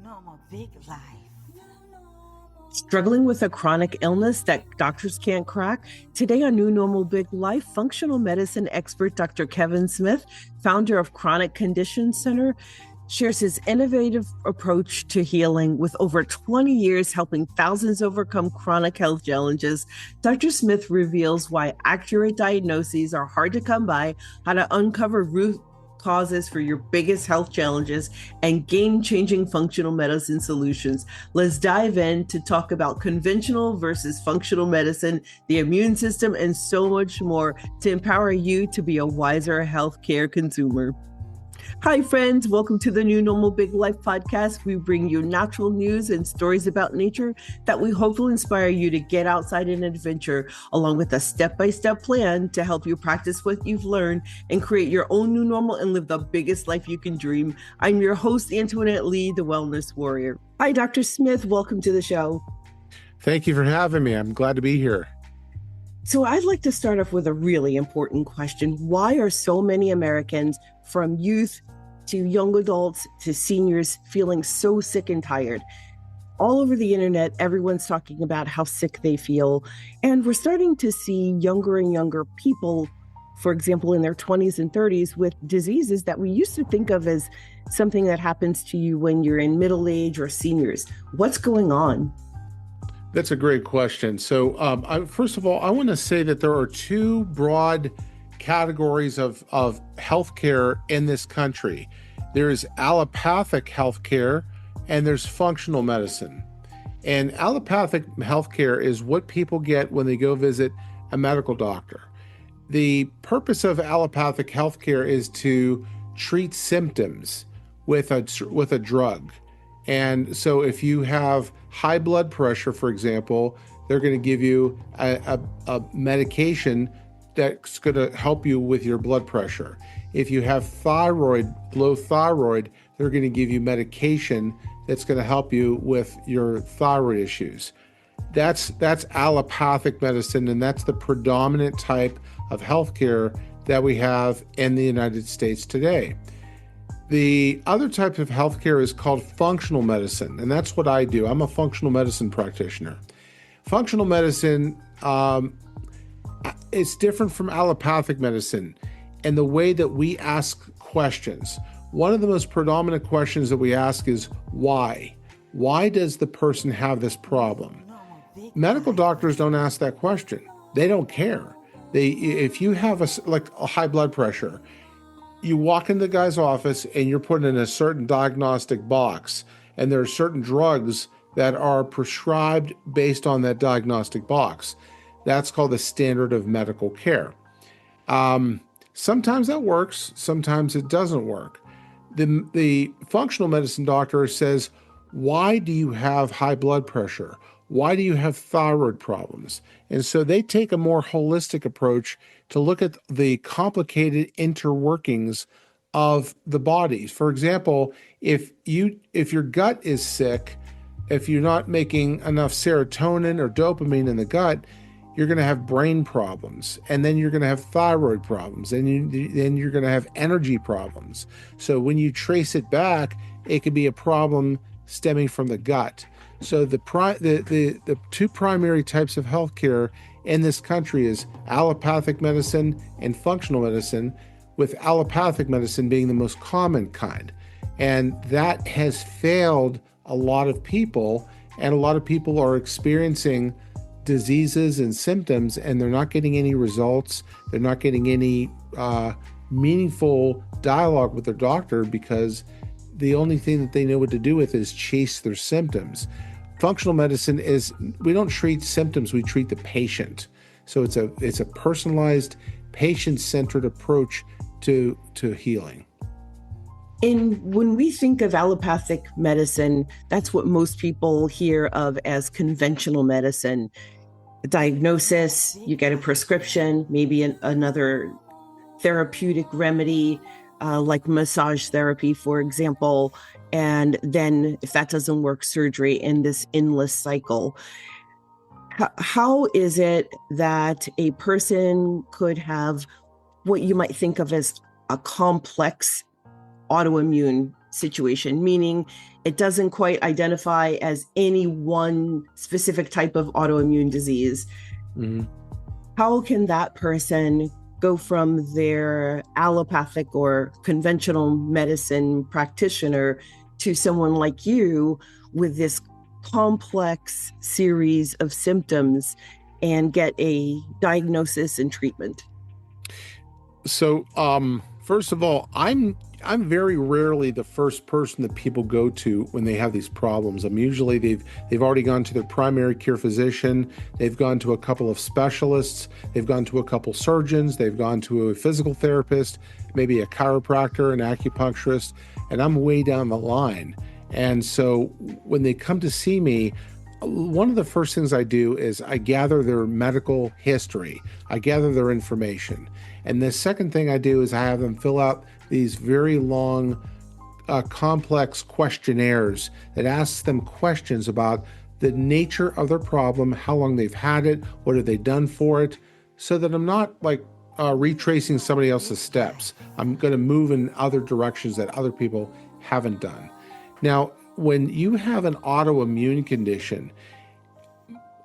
normal big life. Struggling with a chronic illness that doctors can't crack? Today on New Normal Big Life, functional medicine expert Dr. Kevin Smith, founder of Chronic Condition Center, shares his innovative approach to healing with over 20 years helping thousands overcome chronic health challenges. Dr. Smith reveals why accurate diagnoses are hard to come by, how to uncover root causes for your biggest health challenges, and game-changing functional medicine solutions. Let's dive in to talk about conventional versus functional medicine, the immune system, and so much more to empower you to be a wiser healthcare consumer. Hi, friends. Welcome to the New Normal Big Life podcast. We bring you natural news and stories about nature that we hope will inspire you to get outside and adventure, along with a step-by-step plan to help you practice what you've learned and create your own new normal and live the biggest life you can dream. I'm your host, Antoinette Lee, the Wellness Warrior. Hi, Dr. Smith. Welcome to the show. Thank you for having me. I'm glad to be here. So I'd like to start off with a really important question. Why are so many Americans, from youth to young adults to seniors, feeling so sick and tired? All over the internet, everyone's talking about how sick they feel. And we're starting to see younger and younger people, for example, in their 20s and 30s, with diseases that we used to think of as something that happens to you when you're in middle age or seniors. What's going on? That's a great question. So first of all, I want to say that there are two broad categories of healthcare in this country. There is allopathic healthcare and there's functional medicine. And allopathic healthcare is what people get when they go visit a medical doctor. The purpose of allopathic healthcare is to treat symptoms with a drug. And so if you have high blood pressure, for example, they're going to give you a medication that's going to help you with your blood pressure. If you have low thyroid, they're going to give you medication that's going to help you with your thyroid issues. That's allopathic medicine, and that's the predominant type of healthcare that we have in the United States today. The other type of healthcare is called functional medicine, and that's what I do. I'm a functional medicine practitioner. Functional medicine is different from allopathic medicine in the way that we ask questions. One of the most predominant questions that we ask is why? Why does the person have this problem? Medical doctors don't ask that question. They don't care. If you have a high blood pressure, you walk into the guy's office and you're put in a certain diagnostic box, and there are certain drugs that are prescribed based on that diagnostic box. That's called the standard of medical care. Sometimes that works, sometimes it doesn't work. The functional medicine doctor says, why do you have high blood pressure? Why do you have thyroid problems? And so they take a more holistic approach to look at the complicated interworkings of the body. For example, if your gut is sick, if you're not making enough serotonin or dopamine in the gut, you're going to have brain problems, and then you're going to have thyroid problems, and then you're going to have energy problems. So when you trace it back, it could be a problem stemming from the gut. So the two primary types of healthcare in this country is allopathic medicine and functional medicine, with allopathic medicine being the most common kind. And that has failed a lot of people, and a lot of people are experiencing diseases and symptoms, and they're not getting any results. They're not getting any meaningful dialogue with their doctor because the only thing that they know what to do with is chase their symptoms. Functional medicine is, we don't treat symptoms, we treat the patient. So it's a personalized, patient-centered approach to healing. And when we think of allopathic medicine, that's what most people hear of as conventional medicine. A diagnosis, you get a prescription, maybe another therapeutic remedy, like massage therapy, for example. And then if that doesn't work, surgery, in this endless cycle. How is it that a person could have what you might think of as a complex autoimmune situation, meaning it doesn't quite identify as any one specific type of autoimmune disease. Mhm. How can that person go from their allopathic or conventional medicine practitioner to someone like you with this complex series of symptoms and get a diagnosis and treatment? So, first of all, I'm very rarely the first person that people go to when they have these problems. I'm usually they've already gone to their primary care physician, they've gone to a couple of specialists, they've gone to a couple surgeons, they've gone to a physical therapist, maybe a chiropractor, an acupuncturist, and I'm way down the line. And so when they come to see me, one of the first things I do is I gather their medical history. I gather their information. And the second thing I do is I have them fill out these very long, complex questionnaires that asks them questions about the nature of their problem, how long they've had it, what have they done for it, so that I'm not like retracing somebody else's steps. I'm going to move in other directions that other people haven't done. Now, when you have an autoimmune condition,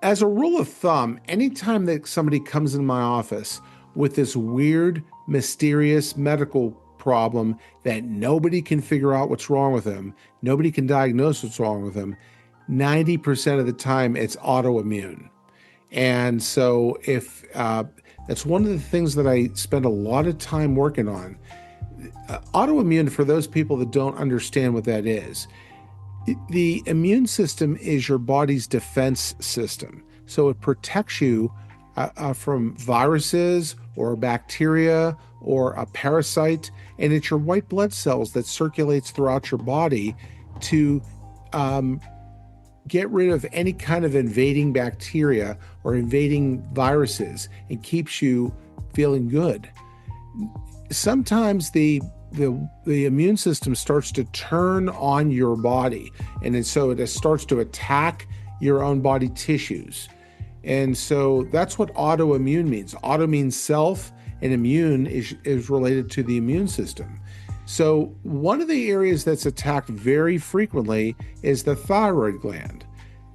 as a rule of thumb, anytime that somebody comes in my office with this weird, mysterious medical problem that nobody can figure out what's wrong with them, nobody can diagnose what's wrong with them, 90% of the time it's autoimmune. And so if that's one of the things that I spend a lot of time working on. Autoimmune, for those people that don't understand what that is, the immune system is your body's defense system. So it protects you from viruses or bacteria or a parasite. And it's your white blood cells that circulates throughout your body to get rid of any kind of invading bacteria or invading viruses and keeps you feeling good. Sometimes the immune system starts to turn on your body, and so it starts to attack your own body tissues. And so that's what autoimmune means. Auto means self, and immune is related to the immune system. So one of the areas that's attacked very frequently is the thyroid gland.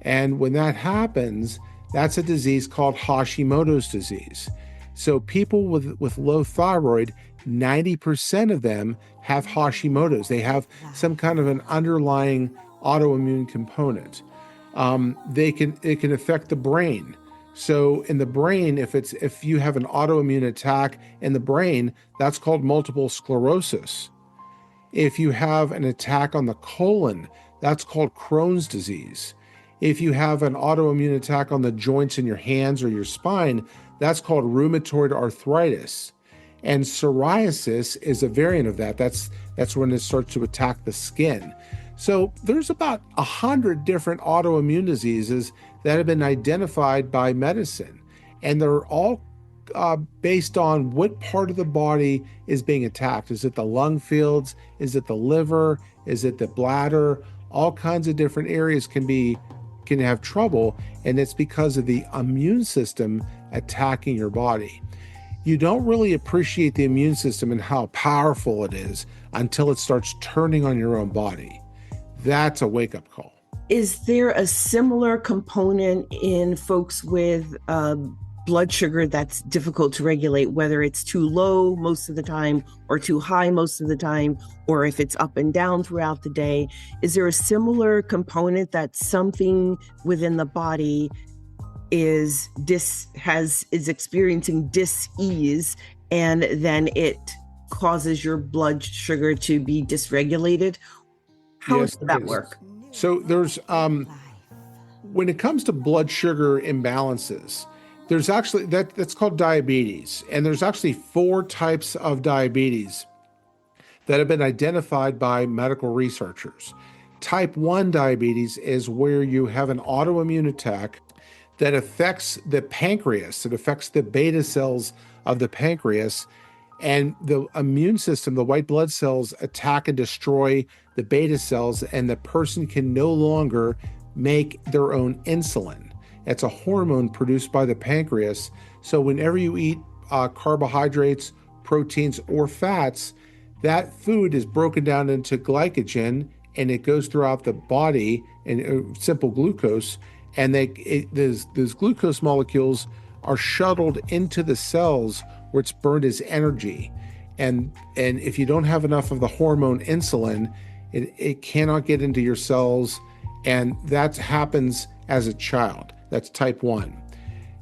And when that happens, that's a disease called Hashimoto's disease. So people with low thyroid, 90% of them have Hashimoto's. They have some kind of an underlying autoimmune component. It can affect the brain. So in the brain, if you have an autoimmune attack in the brain, that's called multiple sclerosis. If you have an attack on the colon, that's called Crohn's disease. If you have an autoimmune attack on the joints in your hands or your spine, that's called rheumatoid arthritis. And psoriasis is a variant of that. That's when it starts to attack the skin. So there's about 100 different autoimmune diseases that have been identified by medicine. And they're all based on what part of the body is being attacked. Is it the lung fields? Is it the liver? Is it the bladder? All kinds of different areas can have trouble, and it's because of the immune system attacking your body. You don't really appreciate the immune system and how powerful it is until it starts turning on your own body. That's a wake-up call. Is there a similar component in folks with blood sugar that's difficult to regulate, whether it's too low most of the time or too high most of the time, or if it's up and down throughout the day? Is there a similar component that something within the body is experiencing dis-ease, and then it causes your blood sugar to be dysregulated? How does that work? So there's when it comes to blood sugar imbalances, there's actually that's called diabetes, and there's actually 4 types of diabetes that have been identified by medical researchers. Type 1 diabetes is where you have an autoimmune attack that affects the pancreas. It affects the beta cells of the pancreas, and the immune system, the white blood cells, attack and destroy the beta cells, and the person can no longer make their own insulin. It's a hormone produced by the pancreas. So whenever you eat carbohydrates, proteins, or fats, That food is broken down into glycogen and it goes throughout the body and simple glucose. And those glucose molecules are shuttled into the cells where it's burned as energy. And if you don't have enough of the hormone insulin, it cannot get into your cells. And that happens as a child. That's type 1.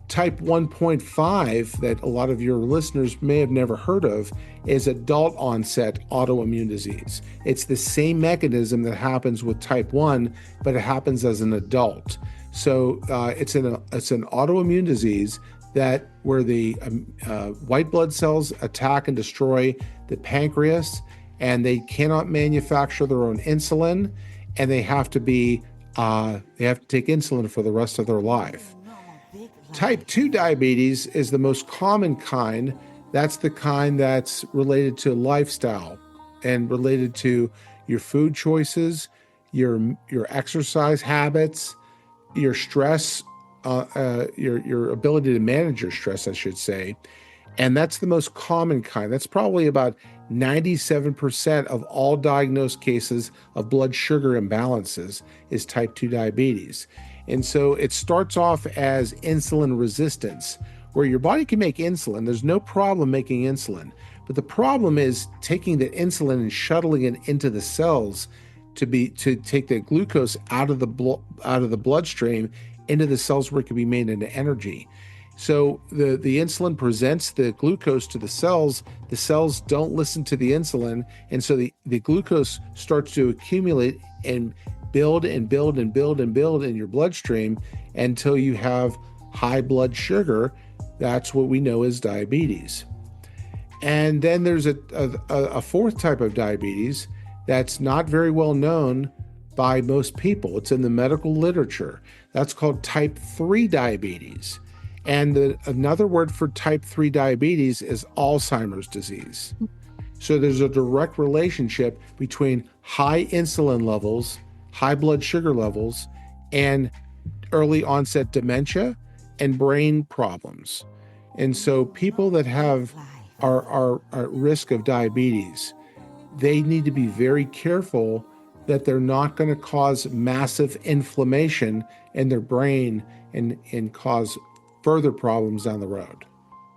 Type 1.5, that a lot of your listeners may have never heard of, is adult onset autoimmune disease. It's the same mechanism that happens with type 1, but it happens as an adult. So it's an autoimmune disease that where the white blood cells attack and destroy the pancreas, and they cannot manufacture their own insulin, and they have to take insulin for the rest of their life. Type 2 diabetes is the most common kind. That's the kind that's related to lifestyle and related to your food choices, your exercise habits, your stress, your ability to manage your stress, I should say. And that's the most common kind. That's probably about 97% of all diagnosed cases of blood sugar imbalances is type 2 diabetes. And so it starts off as insulin resistance, where your body can make insulin. There's no problem making insulin. But the problem is taking the insulin and shuttling it into the cells to take the glucose out of the bloodstream into the cells where it can be made into energy. So the insulin presents the glucose to the cells. The cells don't listen to the insulin. And so the glucose starts to accumulate and build and build and build and build in your bloodstream until you have high blood sugar. That's what we know as diabetes. And then there's a fourth type of diabetes that's not very well known by most people. It's in the medical literature. That's called type 3 diabetes. And another word for type 3 diabetes is Alzheimer's disease. So there's a direct relationship between high insulin levels, high blood sugar levels, and early onset dementia and brain problems. And so people that are at risk of diabetes, they need to be very careful that they're not going to cause massive inflammation in their brain and cause further problems down the road.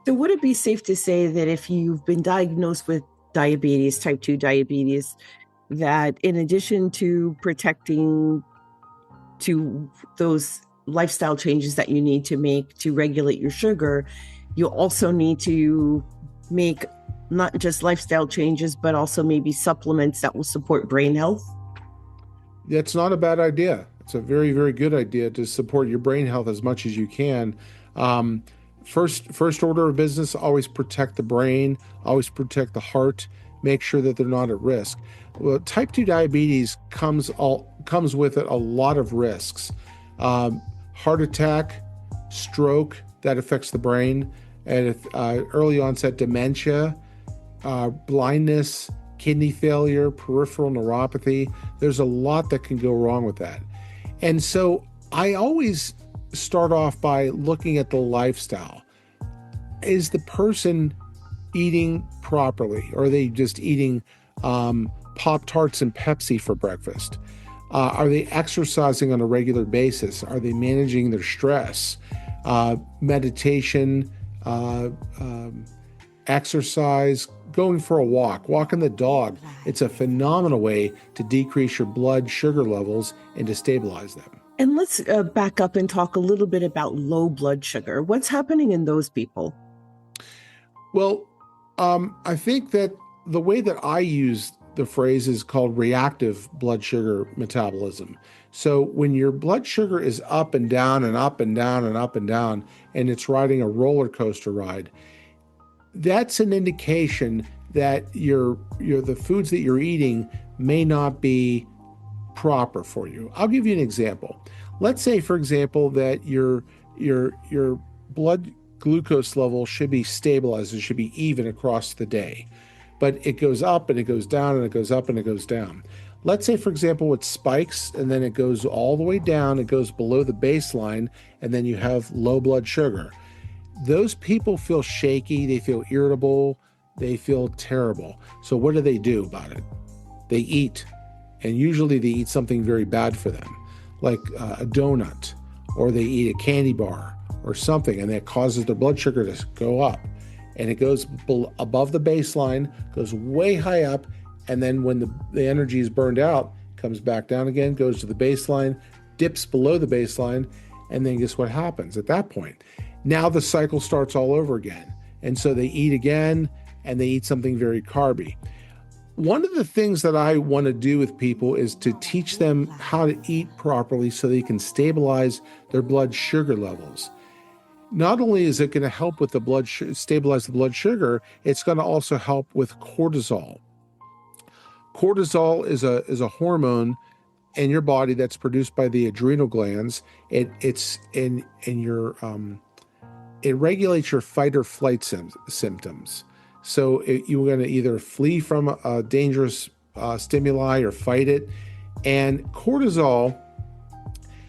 So would it be safe to say that if you've been diagnosed with diabetes, type 2 diabetes, that in addition to protecting to those lifestyle changes that you need to make to regulate your sugar, you also need to make not just lifestyle changes, but also maybe supplements that will support brain health? That's not a bad idea. It's a very, very good idea to support your brain health as much as you can. First order of business, always protect the brain, always protect the heart, make sure that they're not at risk. Well, type 2 diabetes comes with it a lot of risks. Heart attack, stroke, that affects the brain, and early onset dementia, blindness, kidney failure, peripheral neuropathy. There's a lot that can go wrong with that. And so I always start off by looking at the lifestyle. Is the person eating properly? Or are they just eating Pop-Tarts and Pepsi for breakfast? Are they exercising on a regular basis? Are they managing their stress? Meditation, exercise, going for a walk, walking the dog. It's a phenomenal way to decrease your blood sugar levels and to stabilize them. And let's back up and talk a little bit about low blood sugar. What's happening in those people? Well, I think that the way that I use the phrase is called reactive blood sugar metabolism. So when your blood sugar is up and down and up and down and up and down, and it's riding a roller coaster ride, that's an indication that the foods that you're eating may not be proper for you. I'll give you an example. Let's say, for example, that your blood glucose level should be stabilized. It should be even across the day, but it goes up and it goes down and it goes up and it goes down. Let's say, for example, it spikes and then it goes all the way down. It goes below the baseline, and then you have low blood sugar. Those people feel shaky. They feel irritable. They feel terrible. So what do about it? They eat, and usually they eat something very bad for them, like a donut, or they eat a candy bar or something, and that causes their blood sugar to go up. And it goes above the baseline, goes way high up, and then when the energy is burned out, comes back down again, goes to the baseline, dips below the baseline, and then guess what happens at that point? Now the cycle starts all over again. And so they eat again, and they eat something very carby. One of the things that I want to do with people is to teach them how to eat properly so they can stabilize their blood sugar levels. Not only is it going to help with the stabilize the blood sugar, it's going to also help with cortisol. Cortisol is a hormone in your body that's produced by the adrenal glands. It's in your it regulates your fight or flight symptoms. So you're going to either flee from a dangerous stimuli or fight it. And cortisol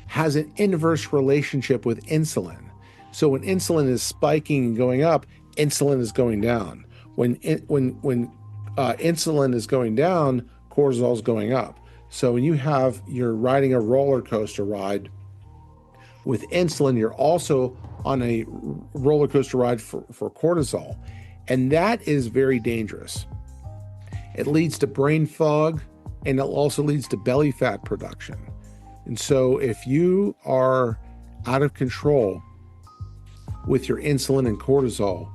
has an inverse relationship with insulin. So when insulin is spiking and going up, insulin is going down. When insulin is going down, cortisol is going up. So when you're riding a roller coaster ride with insulin, you're also on a roller coaster ride for cortisol. And that is very dangerous. It leads to brain fog, and it also leads to belly fat production. And so if you are out of control with your insulin and cortisol,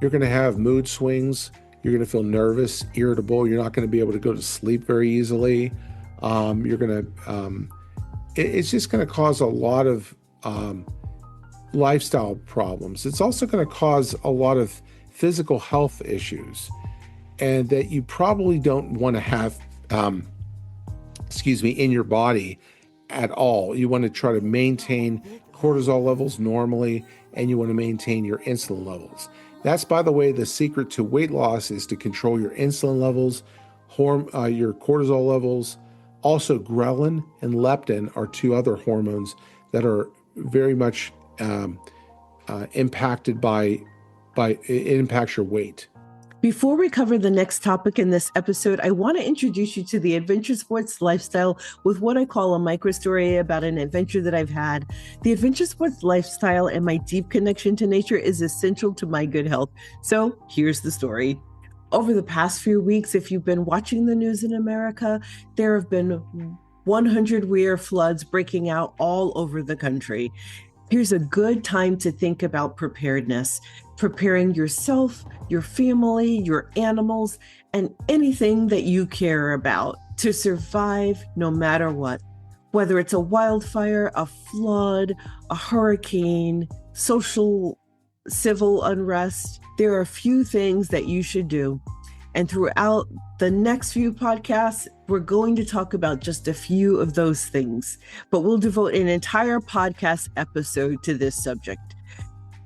you're going to have mood swings. You're going to feel nervous, irritable. You're not going to be able to go to sleep very easily. It's just going to cause a lot of lifestyle problems. It's also going to cause a lot of physical health issues, and that you probably don't want to have, in your body at all. You want to try to maintain cortisol levels normally, and you want to maintain your insulin levels. That's, by the way, the secret to weight loss is to control your insulin levels, your cortisol levels. Also, ghrelin and leptin are two other hormones that are very much impacted it impacts your weight. Before we cover the next topic in this episode, I want to introduce you to the adventure sports lifestyle with what I call a micro story about an adventure that I've had. The adventure sports lifestyle and my deep connection to nature is essential to my good health. So here's the story. Over the past few weeks, if you've been watching the news in America, there have been 100-year floods breaking out all over the country. Here's a good time to think about preparedness, preparing yourself, your family, your animals, and anything that you care about to survive no matter what. Whether it's a wildfire, a flood, a hurricane, civil unrest, there are a few things that you should do. And throughout the next few podcasts, we're going to talk about just a few of those things, but we'll devote an entire podcast episode to this subject.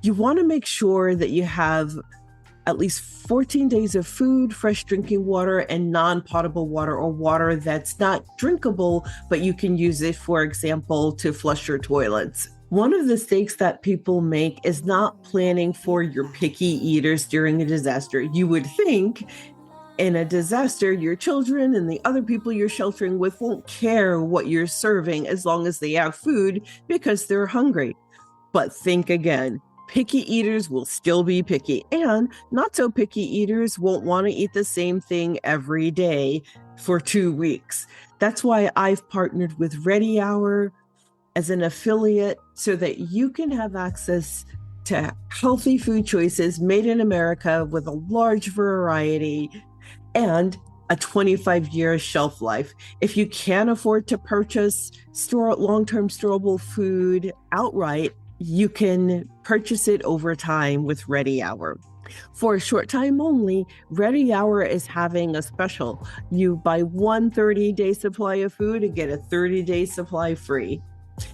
You want to make sure that you have at least 14 days of food, fresh drinking water, and non-potable water, or water that's not drinkable, but you can use it, for example, to flush your toilets. One of the mistakes that people make is not planning for your picky eaters during a disaster. You would think in a disaster, your children and the other people you're sheltering with won't care what you're serving as long as they have food because they're hungry. But think again. Picky eaters will still be picky, and not so picky eaters won't want to eat the same thing every day for 2 weeks. That's why I've partnered with Ready Hour as an affiliate so that you can have access to healthy food choices made in America with a large variety and a 25-year shelf life. If you can't afford to purchase long-term storable food outright, you can purchase it over time with Ready Hour. For a short time only, Ready Hour is having a special. You buy one 30-day supply of food and get a 30-day supply free.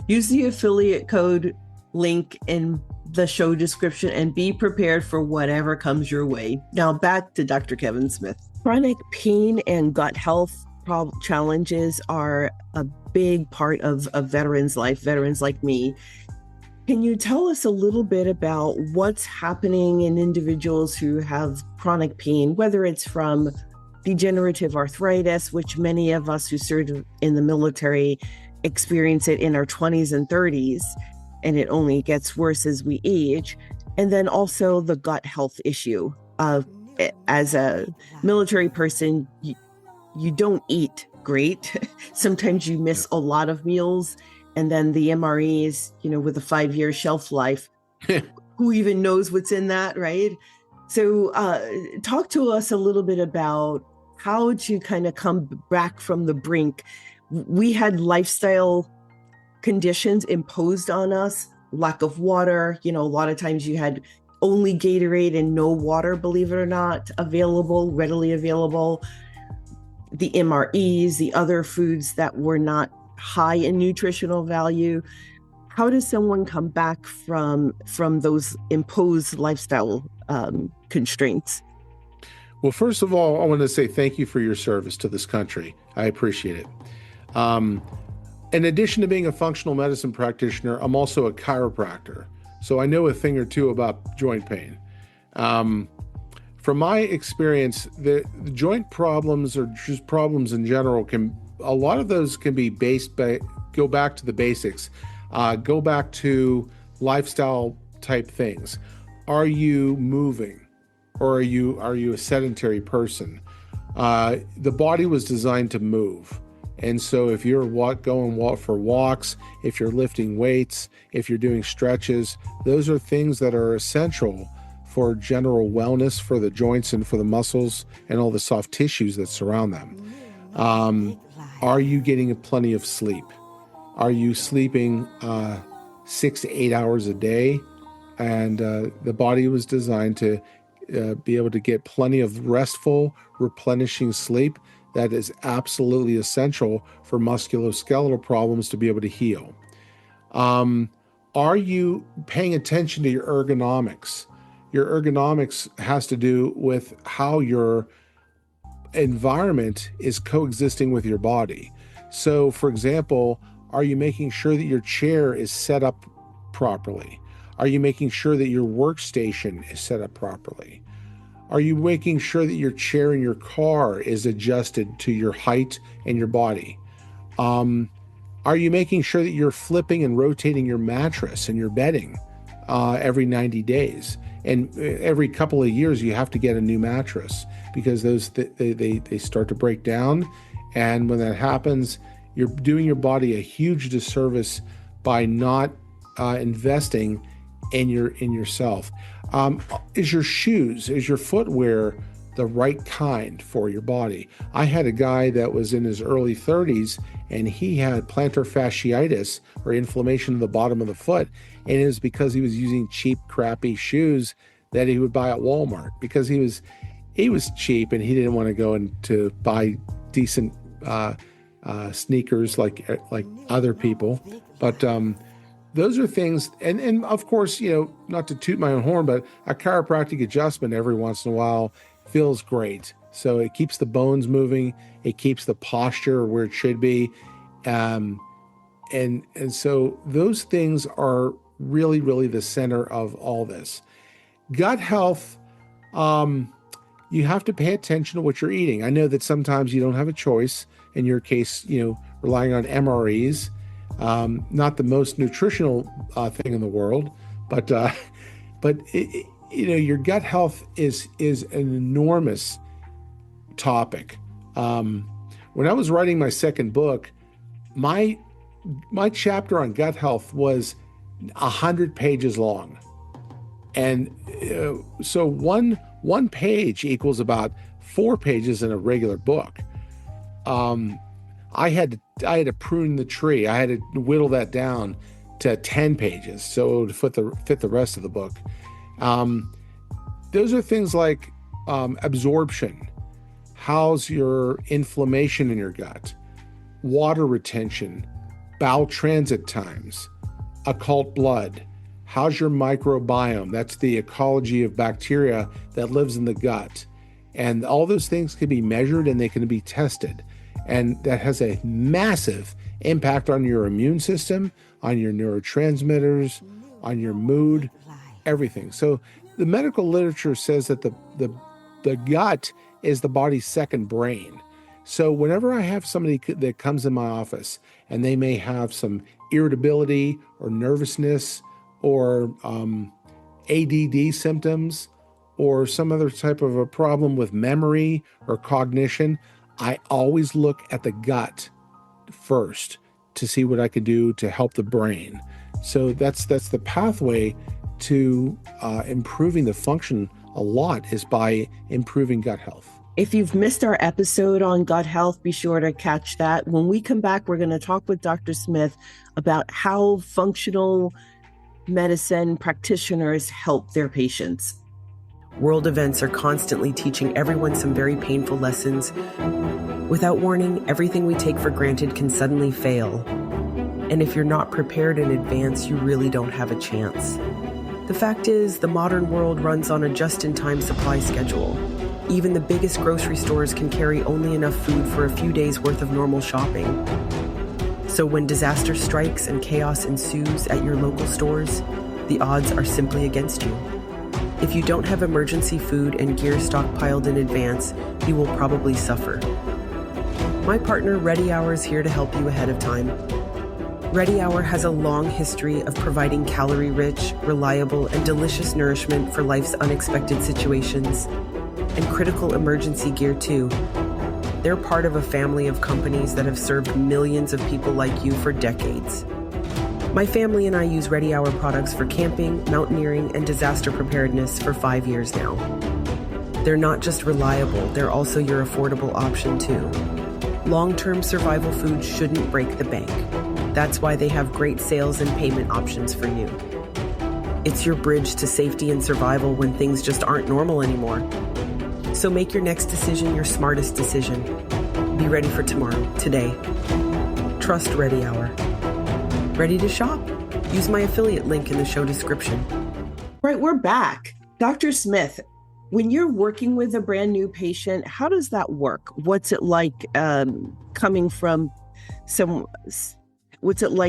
Use the affiliate code link in the show description and be prepared for whatever comes your way. Now back to Dr. Kevin Smith. Chronic pain and gut health challenges are a big part of a veteran's life, veterans like me. Can you tell us a little bit about what's happening in individuals who have chronic pain, whether it's from degenerative arthritis, which many of us who served in the military experience it in our 20s and 30s, and it only gets worse as we age, and then also the gut health issue of as a military person, you don't eat great. Sometimes you miss a lot of meals. And then the MREs, with a 5-year shelf life, who even knows what's in that, right? So talk to us a little bit about how to kind of come back from the brink. We had lifestyle conditions imposed on us, lack of water. A lot of times you had only Gatorade and no water, believe it or not, readily available. The MREs, the other foods that were not high in nutritional value. How does someone come back from those imposed lifestyle constraints? Well, first of all, I want to say thank you for your service to this country. I appreciate it. In addition to being a functional medicine practitioner, I'm also a chiropractor. So I know a thing or two about joint pain. From my experience, the joint problems or just problems in general a lot of those can be go back to the basics, go back to lifestyle type things. Are you moving, or are you a sedentary person? The body was designed to move. And so if you're going for walks, if you're lifting weights, if you're doing stretches, those are things that are essential for general wellness for the joints and for the muscles and all the soft tissues that surround them. Are you getting plenty of sleep? Are you sleeping 6 to 8 hours a day? And the body was designed to be able to get plenty of restful, replenishing sleep that is absolutely essential for musculoskeletal problems to be able to heal. Are you paying attention to your ergonomics? Your ergonomics has to do with how your environment is coexisting with your body. So, for example, are you making sure that your chair is set up properly? Are you making sure that your workstation is set up properly? Are you making sure that your chair in your car is adjusted to your height and your body? Are you making sure that you're flipping and rotating your mattress and your bedding every 90 days? And every couple of years, you have to get a new mattress because they start to break down. And when that happens, you're doing your body a huge disservice by not investing in yourself. Is your footwear the right kind for your body? I had a guy that was in his early 30s and he had plantar fasciitis, or inflammation in the bottom of the foot. And it was because he was using cheap, crappy shoes that he would buy at Walmart because he was cheap and he didn't want to go and to buy decent sneakers like other people. But those are things, and of course, not to toot my own horn, but a chiropractic adjustment every once in a while feels great. So it keeps the bones moving, it keeps the posture where it should be, and so those things are really, really the center of all this. Gut health, you have to pay attention to what you're eating. I know that sometimes you don't have a choice. In your case, relying on MREs. Not the most nutritional thing in the world, but your gut health is an enormous topic. When I was writing my second book, my chapter on gut health was 100 pages long, and so one page equals about 4 pages in a regular book. I had to prune the tree. I had to whittle that down to 10 pages so it would fit the rest of the book. Those are things like absorption. How's your inflammation in your gut? Water retention, bowel transit times, occult blood. How's your microbiome? That's the ecology of bacteria that lives in the gut. And all those things can be measured and they can be tested. And that has a massive impact on your immune system, on your neurotransmitters, on your mood, everything. So the medical literature says that the gut is the body's second brain. So whenever I have somebody that comes in my office and they may have some irritability or nervousness or ADD symptoms or some other type of a problem with memory or cognition, I always look at the gut first to see what I could do to help the brain. So that's the pathway to improving the function a lot, is by improving gut health. If you've missed our episode on gut health, be sure to catch that. When we come back, we're going to talk with Dr. Smith about how functional medicine practitioners help their patients. World events are constantly teaching everyone some very painful lessons. Without warning, everything we take for granted can suddenly fail. And if you're not prepared in advance, you really don't have a chance. The fact is, the modern world runs on a just-in-time supply schedule. Even the biggest grocery stores can carry only enough food for a few days' worth of normal shopping. So when disaster strikes and chaos ensues at your local stores, the odds are simply against you. If you don't have emergency food and gear stockpiled in advance, you will probably suffer. My partner, Ready Hour, is here to help you ahead of time. Ready Hour has a long history of providing calorie-rich, reliable, and delicious nourishment for life's unexpected situations, and critical emergency gear too. They're part of a family of companies that have served millions of people like you for decades. My family and I use Ready Hour products for camping, mountaineering, and disaster preparedness for 5 years now. They're not just reliable, they're also your affordable option too. Long-term survival food shouldn't break the bank. That's why they have great sales and payment options for you. It's your bridge to safety and survival when things just aren't normal anymore. So make your next decision your smartest decision. Be ready for tomorrow, today. Trust Ready Hour. Ready to shop? Use my affiliate link in the show description. Right, we're back. Dr. Smith, when you're working with a brand new patient, how does that work? What's it like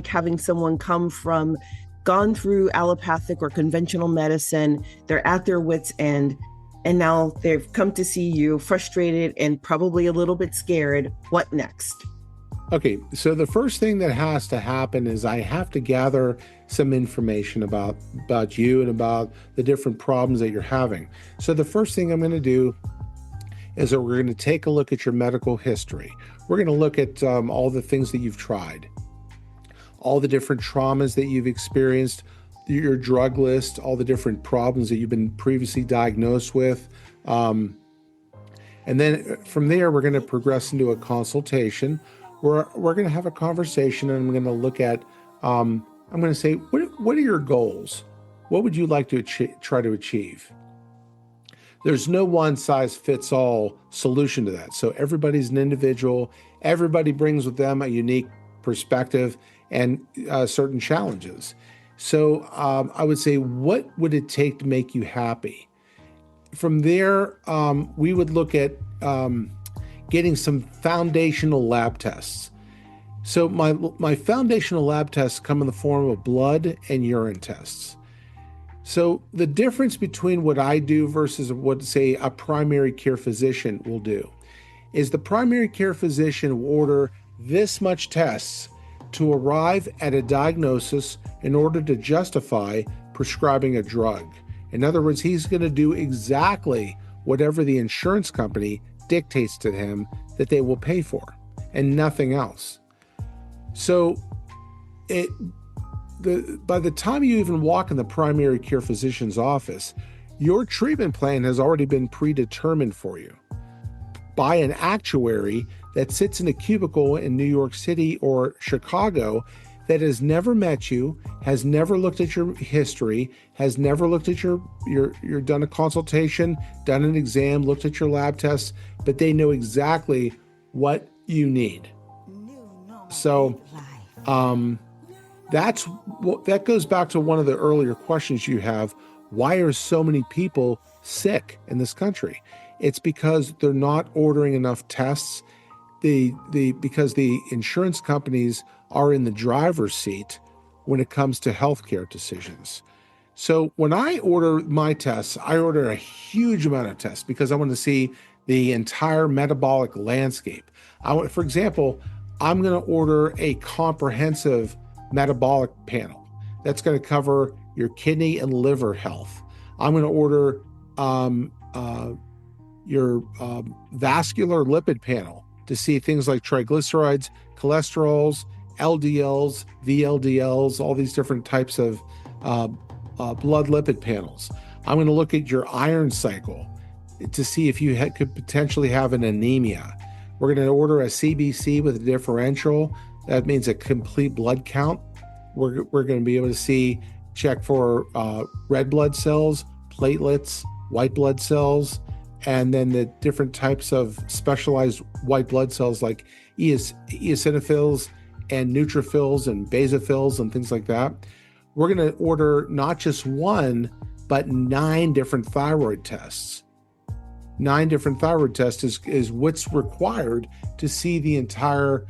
having someone come from, gone through allopathic or conventional medicine, they're at their wits' end, and now they've come to see you frustrated and probably a little bit scared. What next? Okay, so the first thing that has to happen is I have to gather some information about you and about the different problems that you're having. So the first thing I'm going to do is that we're going to take a look at your medical history. We're going to look at all the things that you've tried, all the different traumas that you've experienced, your drug list, all the different problems that you've been previously diagnosed with. And then from there, we're going to progress into a consultation. We're going to have a conversation, and I'm going to look at, I'm going to say, what are your goals? What would you like to try to achieve? There's no one size fits all solution to that. So everybody's an individual. Everybody brings with them a unique perspective and certain challenges. So I would say, what would it take to make you happy? From there, we would look at getting some foundational lab tests. So my foundational lab tests come in the form of blood and urine tests. So the difference between what I do versus what, say, a primary care physician will do is the primary care physician will order this much tests to arrive at a diagnosis in order to justify prescribing a drug. In other words, he's going to do exactly whatever the insurance company dictates to him that they will pay for, and nothing else. So by the time you even walk in the primary care physician's office, your treatment plan has already been predetermined for you by an actuary that sits in a cubicle in New York City or Chicago that has never met you, has never looked at your history, has never looked at your done a consultation, done an exam, looked at your lab tests, but they know exactly what you need. So that goes back to one of the earlier questions you have. Why are so many people sick in this country? It's because they're not ordering enough tests. Because the insurance companies are in the driver's seat when it comes to healthcare decisions. So when I order my tests, I order a huge amount of tests because I want to see the entire metabolic landscape. For example, I'm going to order a comprehensive metabolic panel that's going to cover your kidney and liver health. I'm going to order your vascular lipid panel to see things like triglycerides, cholesterols, LDLs, VLDLs, all these different types of blood lipid panels. I'm going to look at your iron cycle to see if you could potentially have an anemia. We're going to order a CBC with a differential. That means a complete blood count. We're going to be able to check for red blood cells, platelets, white blood cells, and then the different types of specialized white blood cells like eosinophils and neutrophils and basophils and things like that. We're going to order not just one, but 9 different thyroid tests. 9 different thyroid tests is what's required to see the entire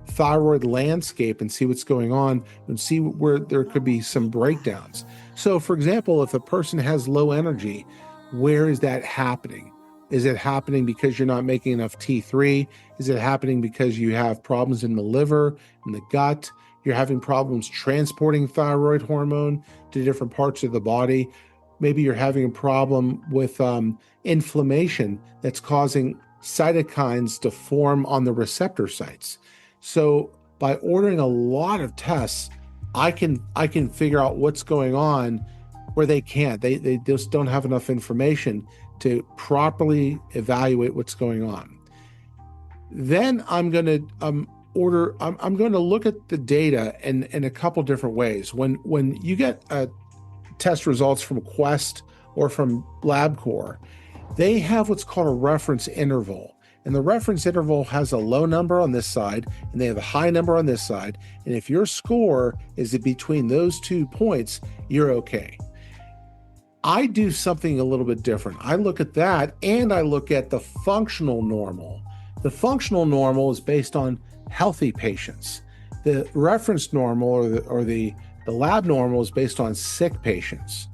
thyroid landscape and see what's going on and see where there could be some breakdowns. So, for example, if a person has low energy, where is that happening? Is it happening because you're not making enough T3? Is it happening because you have problems in the liver, in the gut? You're having problems transporting thyroid hormone to different parts of the body. Maybe you're having a problem with inflammation that's causing cytokines to form on the receptor sites. So by ordering a lot of tests, I can figure out what's going on where they can't. They just don't have enough information to properly evaluate what's going on. Then I'm going to I'm going to look at the data in a couple different ways. When you get test results from Quest or from LabCorp, they have what's called a reference interval. And the reference interval has a low number on this side, and they have a high number on this side. And if your score is between those 2 points, you're okay. I do something a little bit different. I look at that, and I look at the functional normal. The functional normal is based on healthy patients. The reference normal or the lab normal is based on sick patients.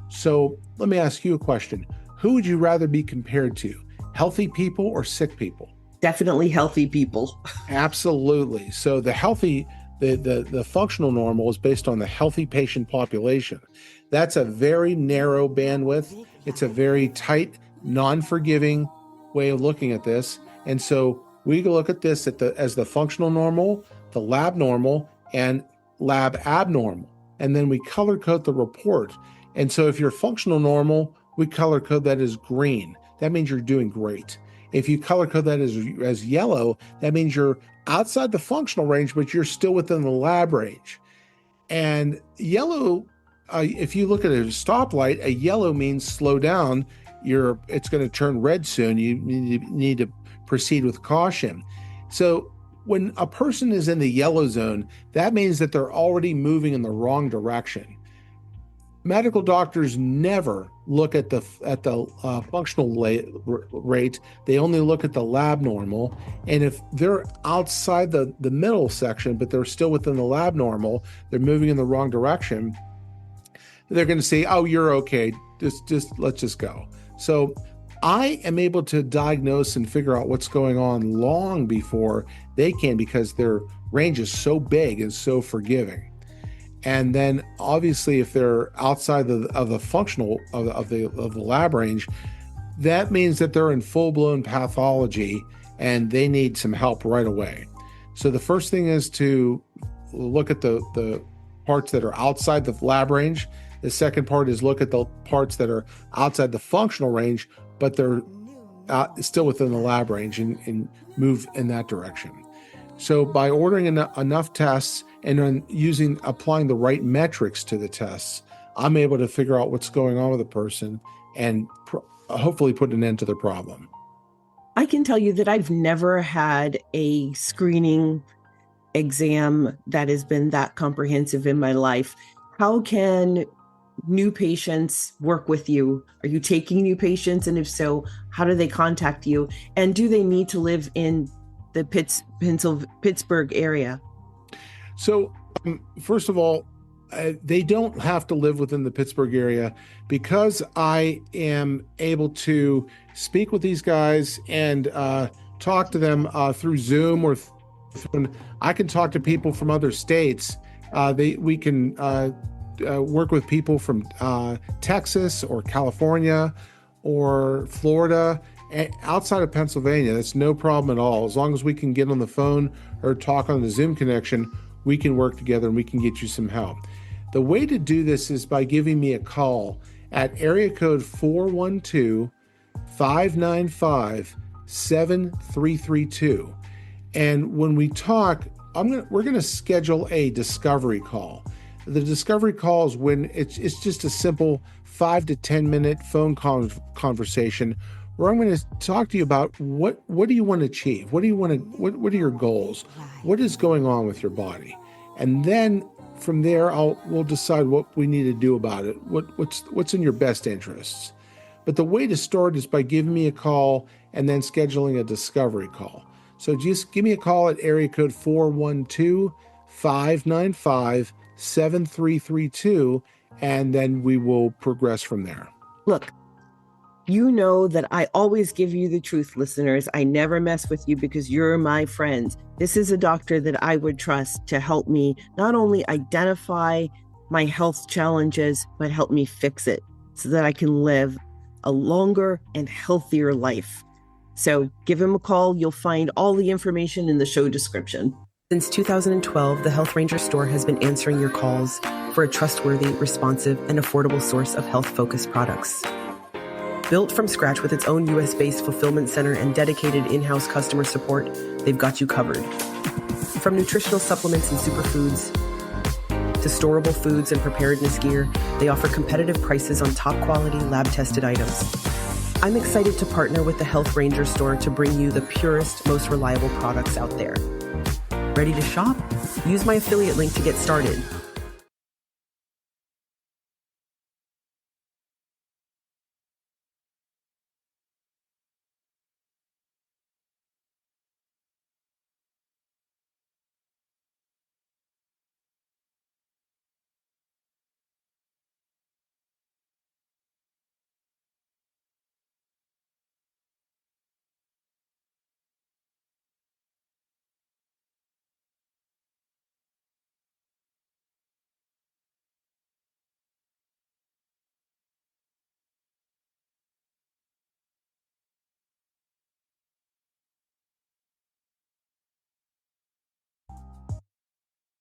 So let me ask you a question. Who would you rather be compared to? Healthy people or sick people? Definitely healthy people. Absolutely. So the functional normal is based on the healthy patient population. That's a very narrow bandwidth. It's a very tight, non-forgiving way of looking at this. And so we look at this as the functional normal, the lab normal, and lab abnormal. And then we color code the report. And so if you're functional normal, we color code that as green. That means you're doing great. If you color code that as yellow, that means you're outside the functional range, but you're still within the lab range. And yellow, if you look at a stoplight, a yellow means slow down. It's going to turn red soon. You need to proceed with caution. So when a person is in the yellow zone, that means that they're already moving in the wrong direction. Medical doctors never look at the functional rate. They only look at the lab normal. And if they're outside the middle section, but they're still within the lab normal, they're moving in the wrong direction, they're going to say, oh, you're okay. Let's just go. So I am able to diagnose and figure out what's going on long before they can, because their range is so big and so forgiving. And then obviously if they're outside of the functional of the lab range, that means that they're in full-blown pathology and they need some help right away. So the first thing is to look at the parts that are outside the lab range. The second part is look at the parts that are outside the functional range, but they're still within the lab range and move in that direction. So by ordering enough tests and then applying the right metrics to the tests, I'm able to figure out what's going on with the person and hopefully put an end to the problem. I can tell you that I've never had a screening exam that has been that comprehensive in my life. How can new patients work with you? Are you taking new patients? And if so, how do they contact you? And do they need to live in the Pittsburgh area? So first of all, they don't have to live within the Pittsburgh area because I am able to speak with these guys and talk to them through Zoom or I can talk to people from other states. We can work with people from Texas or California or Florida, outside of Pennsylvania. That's no problem at all. As long as we can get on the phone or talk on the Zoom connection, we can work together and we can get you some help. The way to do this is by giving me a call at area code 412-595-7332. And when we talk, we're going to schedule a discovery call. The discovery call is when it's just a simple 5 to 10 minute phone conversation where I'm going to talk to you about what do you want to achieve? What are your goals? What is going on with your body? And then from there, we'll decide what we need to do about it. What's in your best interests. But the way to start is by giving me a call and then scheduling a discovery call. So just give me a call at area code 412-595-7332, and then we will progress from there. Look, you know that I always give you the truth, listeners. I never mess with you because you're my friend. This is a doctor that I would trust to help me not only identify my health challenges, but help me fix it so that I can live a longer and healthier life. So give him a call. You'll find all the information in the show description. Since 2012, the Health Ranger store has been answering your calls for a trustworthy, responsive, and affordable source of health-focused products. Built from scratch with its own US-based fulfillment center and dedicated in-house customer support, they've got you covered. From nutritional supplements and superfoods to storable foods and preparedness gear, they offer competitive prices on top-quality, lab-tested items. I'm excited to partner with the Health Ranger store to bring you the purest, most reliable products out there. Ready to shop? Use my affiliate link to get started.